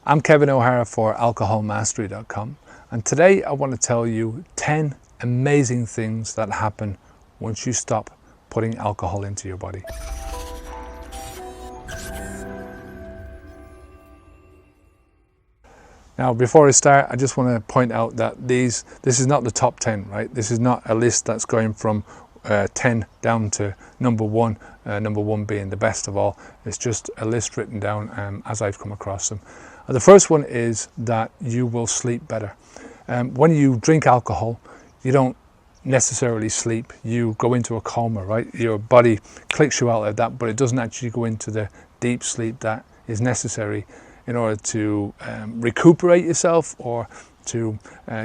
I'm Kevin O'Hara for alcoholmastery.com, and today I want to tell you 10 amazing things that happen once you stop putting alcohol into your body. Now, before I start, I just want to point out that this is not the top 10, right? This is not a list that's going from 10 down to number one being the best of all. It's just a list written down as I've come across them. The first one is that you will sleep better. When you drink alcohol, you don't necessarily sleep. You go into a coma, right? Your body clicks you out of that, but it doesn't actually go into the deep sleep that is necessary in order to recuperate yourself or to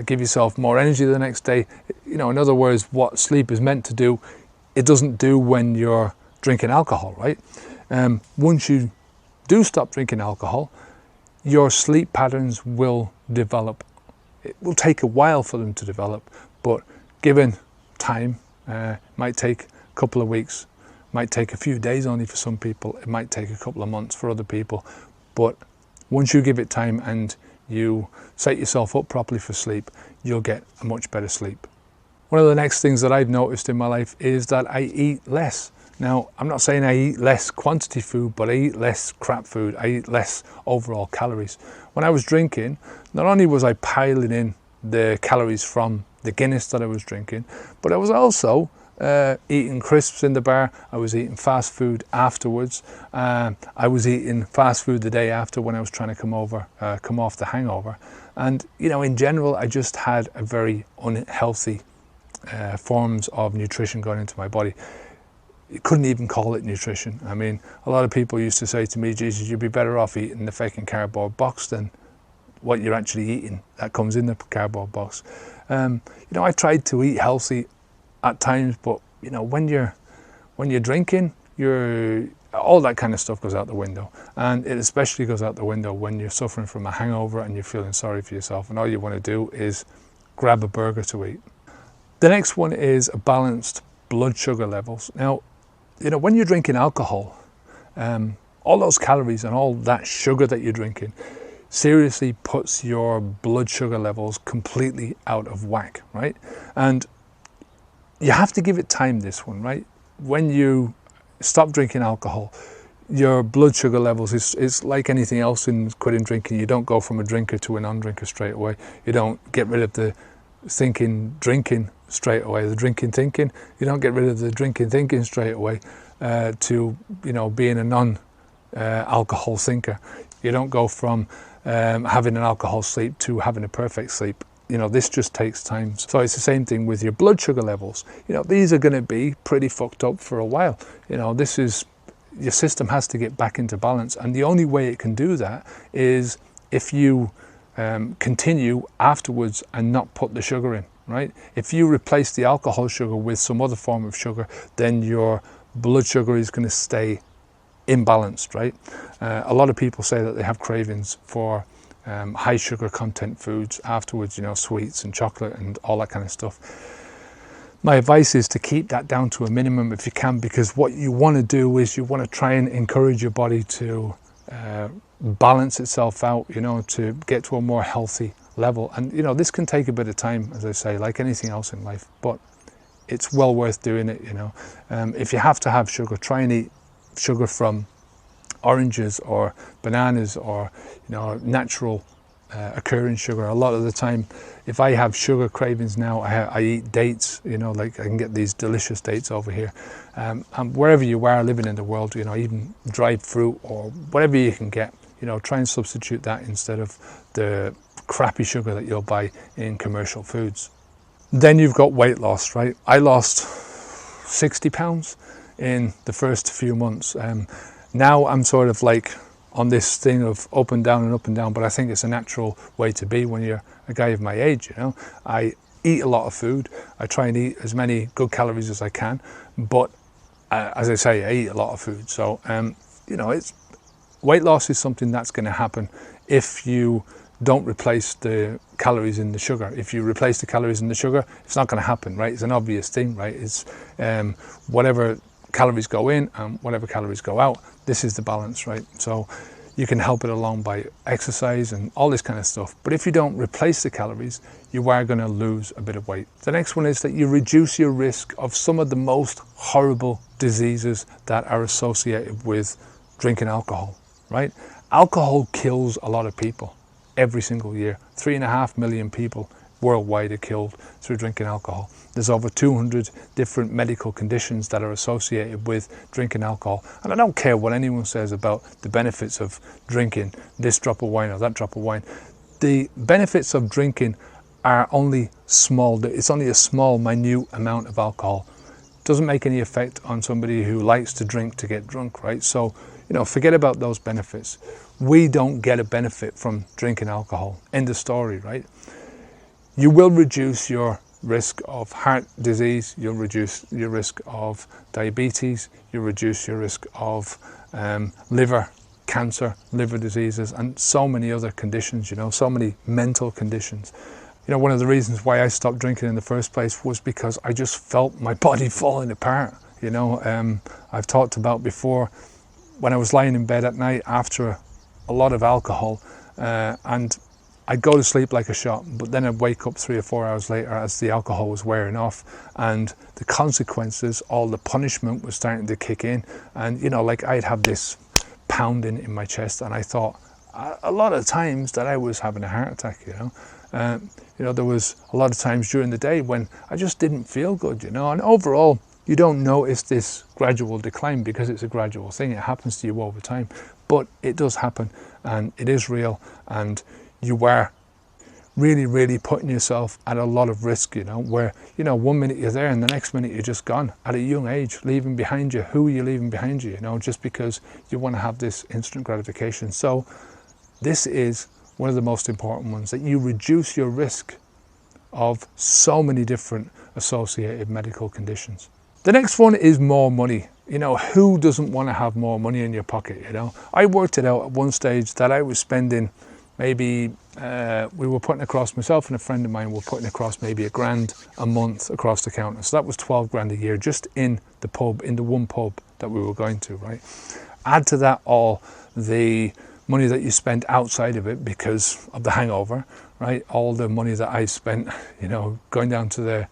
give yourself more energy the next day. You know, in other words, what sleep is meant to do, it doesn't do when you're drinking alcohol, right? Once you do stop drinking alcohol, your sleep patterns will develop. It will take a while for them to develop, but given time, might take a couple of weeks, might take a few days only for some people, it might take a couple of months for other people, but once you give it time and you set yourself up properly for sleep, you'll get a much better sleep. One of the next things that I've noticed in my life is that I eat less. Now, I'm not saying I eat less quantity food, but I eat less crap food. I eat less overall calories. When I was drinking, not only was I piling in the calories from the Guinness that I was drinking, but I was also eating crisps in the bar. I was eating fast food afterwards. I was eating fast food the day after when I was trying to come off the hangover. And, you know, in general, I just had a very unhealthy forms of nutrition going into my body. You couldn't even call it nutrition. I mean, a lot of people used to say to me, Jesus, you'd be better off eating the fucking cardboard box than what you're actually eating that comes in the cardboard box. You know, I tried to eat healthy at times, but you know, when you're drinking, all that kind of stuff goes out the window, and it especially goes out the window when you're suffering from a hangover and you're feeling sorry for yourself, and all you want to do is grab a burger to eat. The next one is a balanced blood sugar levels. Now, you know, when you're drinking alcohol, all those calories and all that sugar that you're drinking seriously puts your blood sugar levels completely out of whack, right? And you have to give it time, this one, right? When you stop drinking alcohol, your blood sugar levels is like anything else in quitting drinking. You don't go from a drinker to a non-drinker straight away. You don't get rid of the drinking straight away, the drinking thinking. You don't get rid of the drinking thinking straight away to, you know, being a non-alcohol thinker. You don't go from having an alcohol sleep to having a perfect sleep. You know, this just takes time. So it's the same thing with your blood sugar levels. You know, these are going to be pretty fucked up for a while. You know, your system has to get back into balance. And the only way it can do that is if you continue afterwards and not put the sugar in, right? If you replace the alcohol sugar with some other form of sugar, then your blood sugar is going to stay imbalanced, right? A lot of people say that they have cravings for high sugar content foods afterwards, you know, sweets and chocolate and all that kind of stuff. My advice is to keep that down to a minimum if you can, because what you want to do is you want to try and encourage your body to balance itself out, you know, to get to a more healthy level. And, you know, this can take a bit of time, as I say, like anything else in life, but it's well worth doing it, you know. If you have to have sugar, try and eat sugar from oranges or bananas or, you know, natural occurring sugar. A lot of the time, if I have sugar cravings now, I eat dates, you know, like I can get these delicious dates over here. And wherever you are living in the world, you know, even dried fruit or whatever you can get, you know, try and substitute that instead of the crappy sugar that you'll buy in commercial foods. Then you've got weight loss, right? I lost 60 pounds in the first few months. Now I'm sort of like on this thing of up and down, but I think it's a natural way to be when you're a guy of my age, you know. I eat a lot of food. I try and eat as many good calories as I can, but as I say, I eat a lot of food. So, you know, weight loss is something that's going to happen if you don't replace the calories in the sugar. If you replace the calories in the sugar, it's not going to happen, right? It's an obvious thing, right? It's whatever calories go in and whatever calories go out. This is the balance, right? So You can help it along by exercise and all this kind of stuff. But if you don't replace the calories, you are going to lose a bit of weight. The next one is that you reduce your risk of some of the most horrible diseases that are associated with drinking alcohol, right? Alcohol kills a lot of people every single year. 3.5 million people worldwide are killed through drinking alcohol. There's over 200 different medical conditions that are associated with drinking alcohol. And I don't care what anyone says about the benefits of drinking this drop of wine or that drop of wine. The benefits of drinking are only small. It's only a small, minute amount of alcohol. It doesn't make any effect on somebody who likes to drink to get drunk, right? So, forget about those benefits. We don't get a benefit from drinking alcohol. End of story, right? You will reduce your risk of heart disease, you'll reduce your risk of diabetes, you'll reduce your risk of liver cancer, liver diseases, and so many other conditions, so many mental conditions. One of the reasons why I stopped drinking in the first place was because I just felt my body falling apart. I've talked about before when I was lying in bed at night after a lot of alcohol, and I'd go to sleep like a shot, but then I'd wake up 3 or 4 hours later as the alcohol was wearing off, and the consequences, all the punishment was starting to kick in. And I'd have this pounding in my chest, and I thought a lot of times that I was having a heart attack. There was a lot of times during the day when I just didn't feel good, and overall you don't notice this gradual decline because it's a gradual thing. It happens to you over time, but it does happen, and it is real, and you are really, really putting yourself at a lot of risk, where, 1 minute you're there and the next minute you're just gone at a young age, leaving behind you. Who are you leaving behind you, just because you want to have this instant gratification. So this is one of the most important ones, that you reduce your risk of so many different associated medical conditions. The next one is more money. Who doesn't want to have more money in your pocket? I worked it out at one stage that I was spending maybe, we were putting across, myself and a friend of mine were putting across maybe $1,000 a month across the counter. So that was 12 grand a year just in the pub, in the one pub that we were going to, right? Add to that all the money that you spent outside of it because of the hangover, right? All the money that I spent, going down to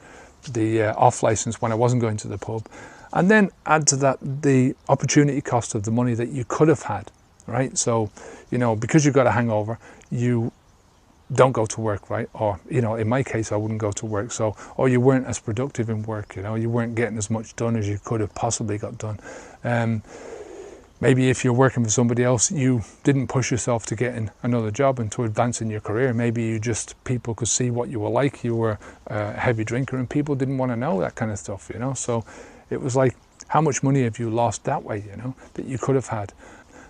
the off license when I wasn't going to the pub. And then add to that the opportunity cost of the money that you could have had, right? So, because you've got a hangover, you don't go to work, right? Or, in my case, I wouldn't go to work. So, or you weren't as productive in work, you weren't getting as much done as you could have possibly got done. Maybe if you're working for somebody else, you didn't push yourself to getting another job and to advance in your career. Maybe people could see what you were like. You were a heavy drinker and people didn't want to know that kind of stuff, So it was like, how much money have you lost that way, that you could have had?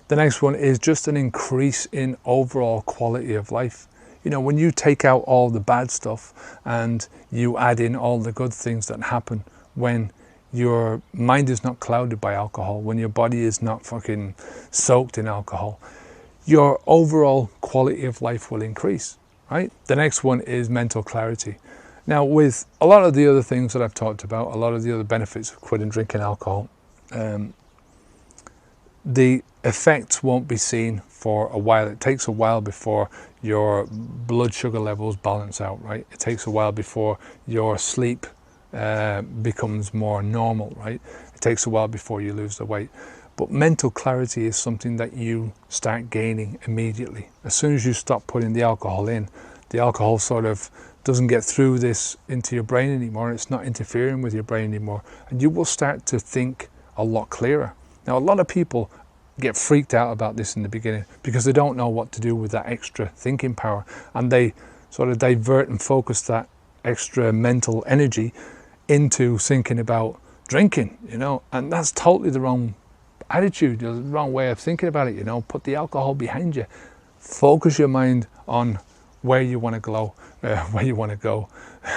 The next one is just an increase in overall quality of life. When you take out all the bad stuff and you add in all the good things that happen when your mind is not clouded by alcohol, when your body is not fucking soaked in alcohol, your overall quality of life will increase, right? The next one is mental clarity. Now, with a lot of the other things that I've talked about, a lot of the other benefits of quitting drinking alcohol, the effects won't be seen for a while. It takes a while before your blood sugar levels balance out, right? It takes a while before your sleep becomes more normal, right? It takes a while before you lose the weight. But mental clarity is something that you start gaining immediately. As soon as you stop putting the alcohol in, the alcohol sort of doesn't get through this into your brain anymore. It's not interfering with your brain anymore. And you will start to think a lot clearer. Now, a lot of people get freaked out about this in the beginning because they don't know what to do with that extra thinking power. And they sort of divert and focus that extra mental energy into thinking about drinking, and that's totally the wrong attitude, the wrong way of thinking about it. Put the alcohol behind you. Focus your mind on where you want to go,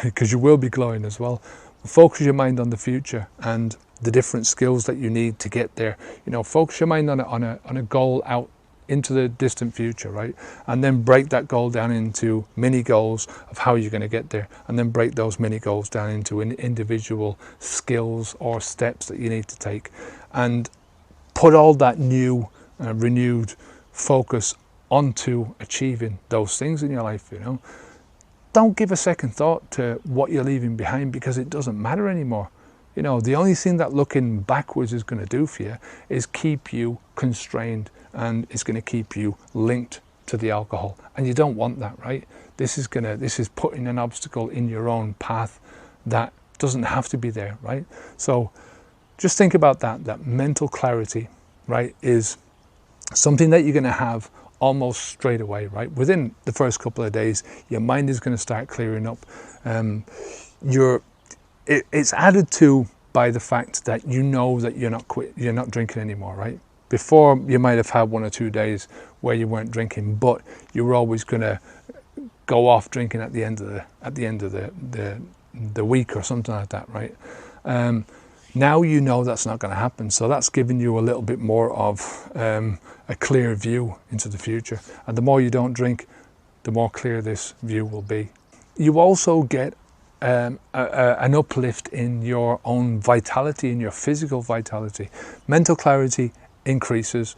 because you will be glowing as well. Focus your mind on the future and the different skills that you need to get there. Focus your mind on a goal out into the distant future, right? And then break that goal down into mini goals of how you're going to get there, and then break those mini goals down into individual skills or steps that you need to take, and put all that new renewed focus onto achieving those things in your life, Don't give a second thought to what you're leaving behind, because it doesn't matter anymore. The only thing that looking backwards is going to do for you is keep you constrained, and it's going to keep you linked to the alcohol. And you don't want that, right? This is putting an obstacle in your own path that doesn't have to be there, right? So just think about that mental clarity, right, is something that you're going to have almost straight away, right? Within the first couple of days, your mind is going to start clearing up. It's added to by the fact that that you're not drinking anymore, right? Before, you might have had 1 or 2 days where you weren't drinking, but you were always going to go off drinking at the end of the week or something like that, right? Now that's not going to happen, so that's giving you a little bit more of a clear view into the future. And the more you don't drink, the more clear this view will be. You also get an uplift in your own vitality, in your physical vitality. Mental clarity increases,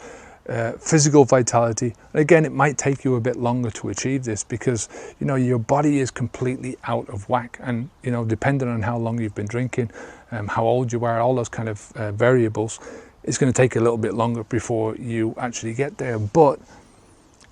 physical vitality. Again, it might take you a bit longer to achieve this, because your body is completely out of whack, and depending on how long you've been drinking, how old you are, all those kind of variables, it's going to take a little bit longer before you actually get there. But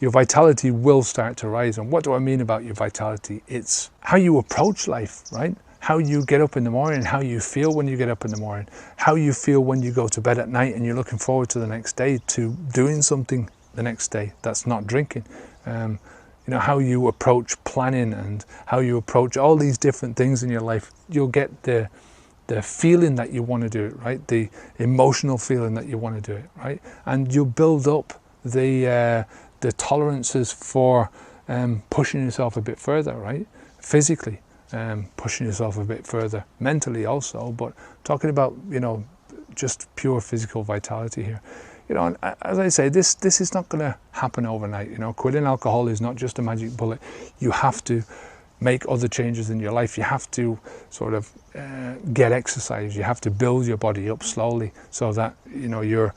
your vitality will start to rise. And what do I mean about your vitality? It's how you approach life, right? How you get up in the morning, how you feel when you get up in the morning, how you feel when you go to bed at night and you're looking forward to the next day, to doing something the next day that's not drinking. How you approach planning, and how you approach all these different things in your life. You'll get the feeling that you want to do it, right? The emotional feeling that you want to do it, right? And you'll build up the tolerances for pushing yourself a bit further, right? Physically. Pushing yourself a bit further, mentally also, but talking about just pure physical vitality here. And as I say, this is not going to happen overnight. Quitting alcohol is not just a magic bullet. You have to make other changes in your life. You have to sort of get exercise. You have to build your body up slowly, so that your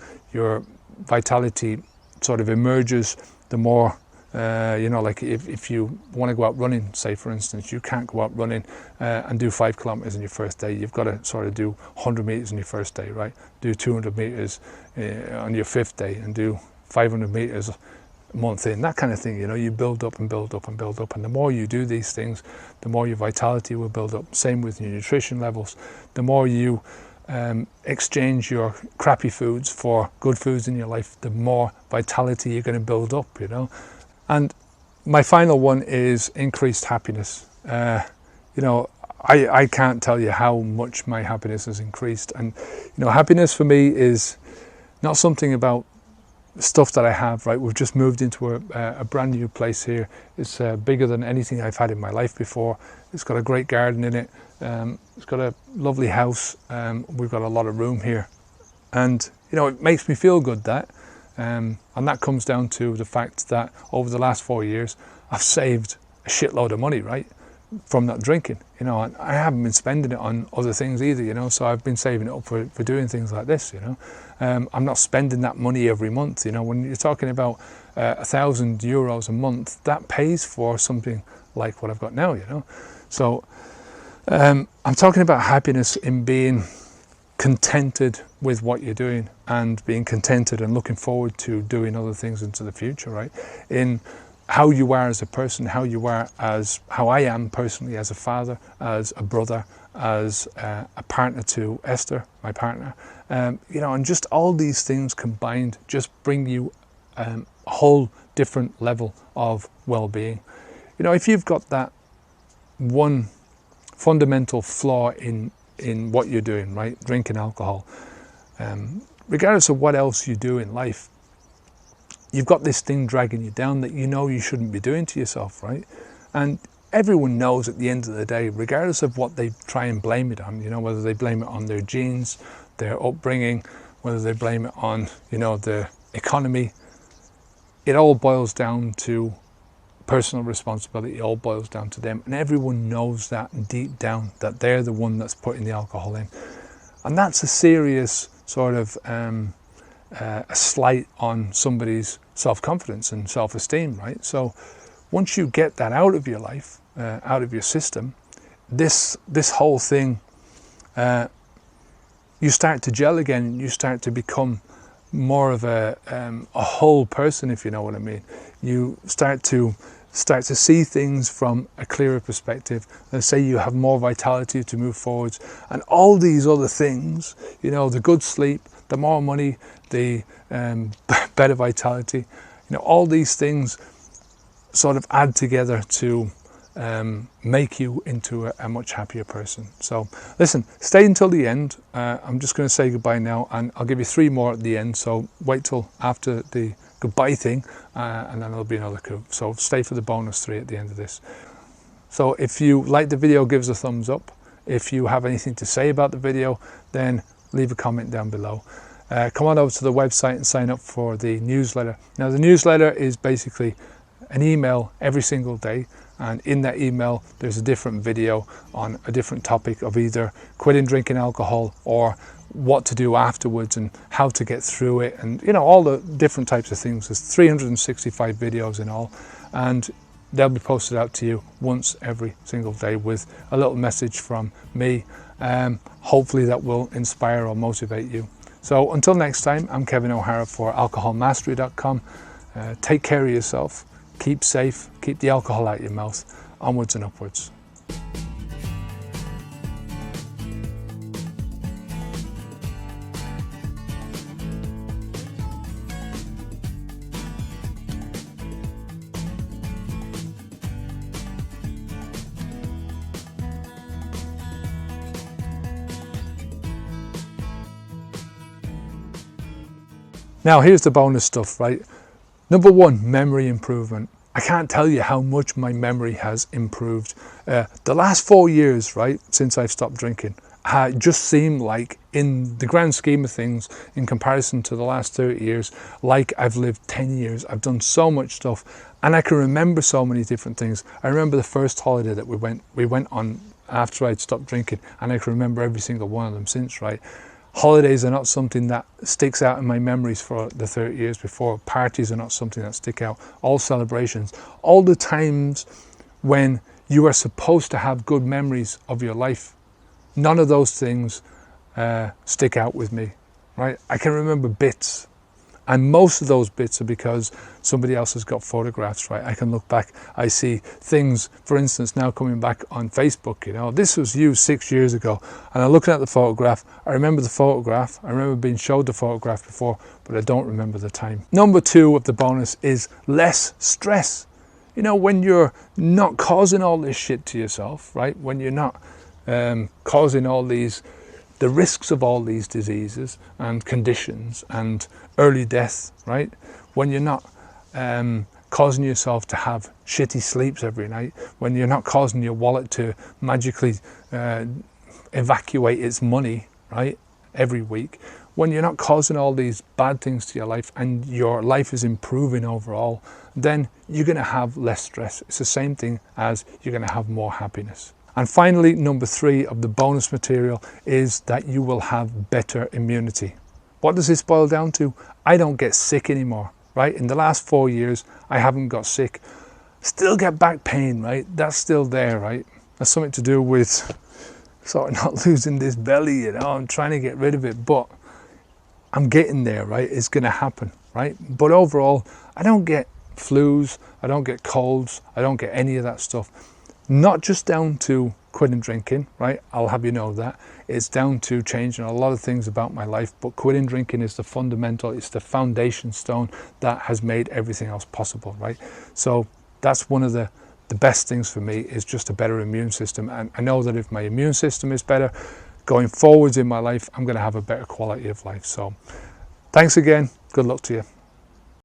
vitality sort of emerges the more. Like if you want to go out running, say for instance, you can't go out running and do 5 kilometers in your first day. You've got to sort of do 100 meters in your first day, right? Do 200 meters on your 5th day, and do 500 meters a month in, that kind of thing. You build up and build up and build up, and the more you do these things, the more your vitality will build up. Same with your nutrition levels. The more you exchange your crappy foods for good foods in your life, the more vitality you're going to build up, And my final one is increased happiness. I can't tell you how much my happiness has increased. And, happiness for me is not something about stuff that I have, right? We've just moved into a brand new place here. It's bigger than anything I've had in my life before. It's got a great garden in it. It's got a lovely house. We've got a lot of room here. And, it makes me feel good, that. And that comes down to the fact that over the last 4 years, I've saved a shitload of money, right, from not drinking, and I haven't been spending it on other things either, so I've been saving it up for doing things like this, I'm not spending that money every month, when you're talking about €1,000 a month, that pays for something like what I've got now, So I'm talking about happiness in being contented with what you're doing, and being contented and looking forward to doing other things into the future, right? In how you are as a person, how I am personally as a father, as a brother, as a partner to Esther, my partner, and just all these things combined just bring you a whole different level of well-being. If you've got that one fundamental flaw in what you're doing, right? Drinking alcohol. Regardless of what else you do in life, you've got this thing dragging you down that you shouldn't be doing to yourself, right? And everyone knows at the end of the day, regardless of what they try and blame it on, whether they blame it on their genes, their upbringing, whether they blame it on, the economy, it all boils down to personal responsibility. It all boils down to them, and everyone knows that deep down, that they're the one that's putting the alcohol in. And that's a serious sort of a slight on somebody's self-confidence and self-esteem, right? So once you get that out of your life, out of your system, this whole thing, you start to gel again. You start to become more of a whole person, if you know what I mean. You start to see things from a clearer perspective. Let's say you have more vitality to move forwards, and all these other things, you know, the good sleep, the more money, the better vitality, you know, all these things sort of add together to make you into a much happier person. So listen, stay until the end. I'm just going to say goodbye now, and I'll give you 3 more at the end, so wait till after the goodbye thing, and then there'll be another coup. So stay for the bonus 3 at the end of this. So if you like the video, give us a thumbs up. If you have anything to say about the video, then leave a comment down below. Come on over to the website and sign up for the newsletter. Now the newsletter is basically an email every single day, and in that email there's a different video on a different topic of either quitting drinking alcohol or what to do afterwards and how to get through it, and you know, all the different types of things. There's 365 videos in all, and they'll be posted out to you once every single day with a little message from me. Hopefully that will inspire or motivate you. So until next time, I'm Kevin O'Hara for alcoholmastery.com. Take care of yourself, keep safe, keep the alcohol out of your mouth, onwards and upwards. Now here's the bonus stuff, right? Number 1, memory improvement. I can't tell you how much my memory has improved. The last 4 years, right, since I've stopped drinking, just seem like, in the grand scheme of things, in comparison to the last 30 years, like I've lived 10 years. I've done so much stuff, and I can remember so many different things. I remember the first holiday that we went on after I'd stopped drinking, and I can remember every single one of them since, right? Holidays are not something that sticks out in my memories for the 30 years before. Parties are not something that stick out. All celebrations, all the times when you are supposed to have good memories of your life, none of those things stick out with me, right? I can remember bits, and most of those bits are because somebody else has got photographs, right? I can look back, I see things, for instance, now coming back on Facebook, you know, this was you 6 years ago, and I'm looking at the photograph, I remember the photograph, I remember being showed the photograph before, but I don't remember the time. Number 2 of the bonus is less stress. You know, when you're not causing all this shit to yourself, right? When you're not causing all these, the risks of all these diseases and conditions and early death, right? When you're not causing yourself to have shitty sleeps every night, when you're not causing your wallet to magically evacuate its money, right, every week, when you're not causing all these bad things to your life and your life is improving overall, then you're going to have less stress. It's the same thing as you're going to have more happiness. And finally, number 3 of the bonus material is that you will have better immunity. What does this boil down to? I don't get sick anymore, right? In the last 4 years, I haven't got sick. Still get back pain, right? That's still there, right? That's something to do with sort of not losing this belly, you know. I'm trying to get rid of it, but I'm getting there, right? It's going to happen, right? But overall, I don't get flus, I don't get colds, I don't get any of that stuff. Not just down to quitting drinking, right? I'll have you know that. It's down to changing a lot of things about my life, but quitting drinking is the fundamental, it's the foundation stone that has made everything else possible, right? So that's one of the best things for me, is just a better immune system. And I know that if my immune system is better, going forwards in my life, I'm going to have a better quality of life. So thanks again. Good luck to you.